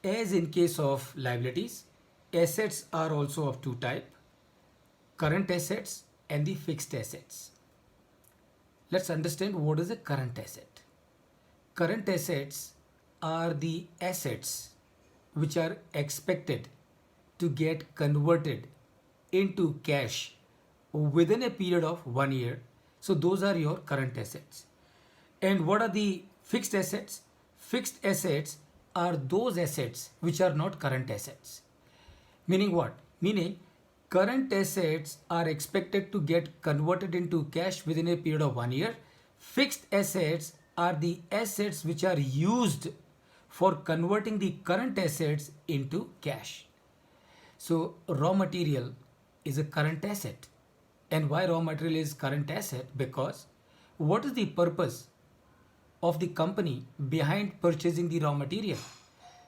As in case of liabilities, assets are also of two types, current assets and the fixed assets. Let's understand what is a current asset. Current assets are the assets which are expected to get converted into cash within a period of 1 year. So those are your current assets. And what are the fixed assets? Fixed assets are those assets which are not current assets. Meaning what? Meaning current assets are expected to get converted into cash within a period of 1 year. Fixed assets are the assets which are used for converting the current assets into cash. So raw material is a current asset. And why raw material is current asset? Because what is the purpose of the company behind purchasing the raw material?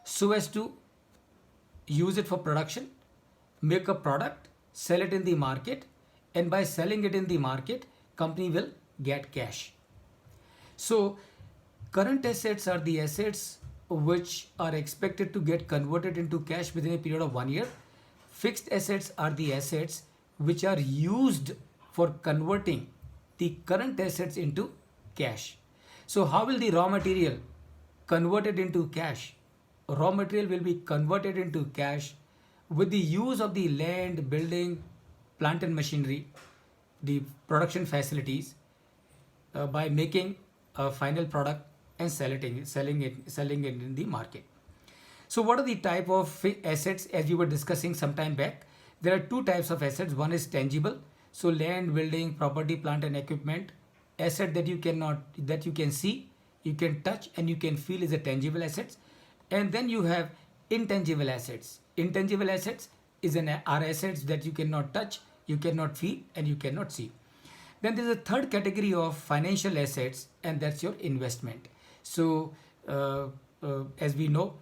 So as to use it for production, make a product, sell it in the market, and by selling it in the market, company will get cash. So current assets are the assets which are expected to get converted into cash within a period of 1 year. Fixed assets are the assets which are used for converting the current assets into cash. So how will the raw material converted into cash? Raw material will be converted into cash with the use of the land, building, plant and machinery, the production facilities, by making a final product and selling it in the market. So what are the type of assets? As we were discussing some time back, there are two types of assets. One is tangible, so land, building, property, plant and equipment. Asset that you can see, you can touch and you can feel is a tangible assets. And then you have intangible assets. Intangible assets are assets that you cannot touch, you cannot feel and you cannot see. Then there is a third category of financial assets, and that's your investment. So as we know,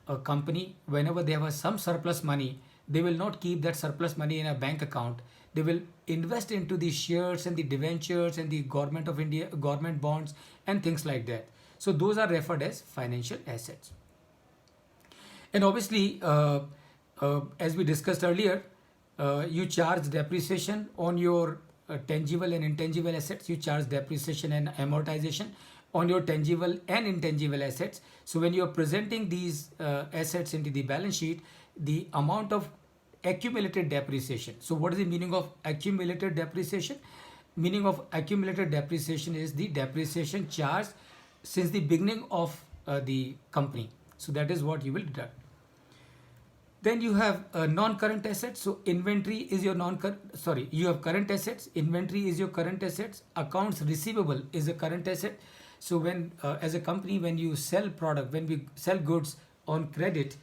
a company, whenever they have some surplus money, they will not keep that surplus money in a bank account. They will invest into the shares and the debentures and the government of India, government bonds and things like that. So those are referred as financial assets. And obviously, as we discussed earlier, you charge depreciation on your tangible and intangible assets. You charge depreciation and amortization on your tangible and intangible assets. So when you are presenting these assets into the balance sheet, the amount of accumulated depreciation. So what is the meaning of accumulated depreciation? Meaning of accumulated depreciation is the depreciation charged since the beginning of the company. So that is what you will deduct. Then you have non-current assets. So inventory is your you have current assets. Inventory is your current assets. Accounts receivable is a current asset. So when as a company, when you sell product, when we sell goods on credit,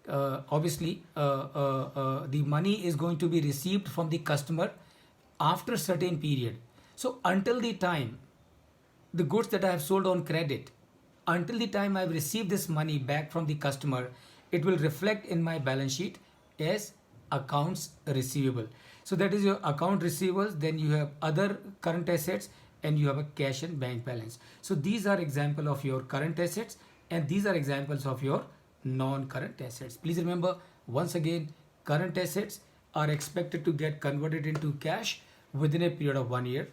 obviously the money is going to be received from the customer after a certain period. So until the time the goods that I have sold on credit, until the time I've received this money back from the customer, it will reflect in my balance sheet as accounts receivable. So that is your account receivables. Then you have other current assets and you have a cash and bank balance. So these are example of your current assets and these are examples of your non-current assets. Please remember once again, current assets are expected to get converted into cash within a period of 1 year.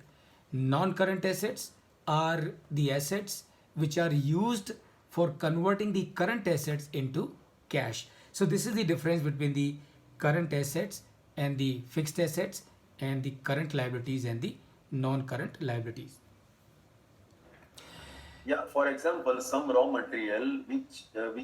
Non-current assets are the assets which are used for converting the current assets into cash. So this is the difference between the current assets and the fixed assets and the current liabilities and the non-current liabilities. Yeah, for example, some raw material which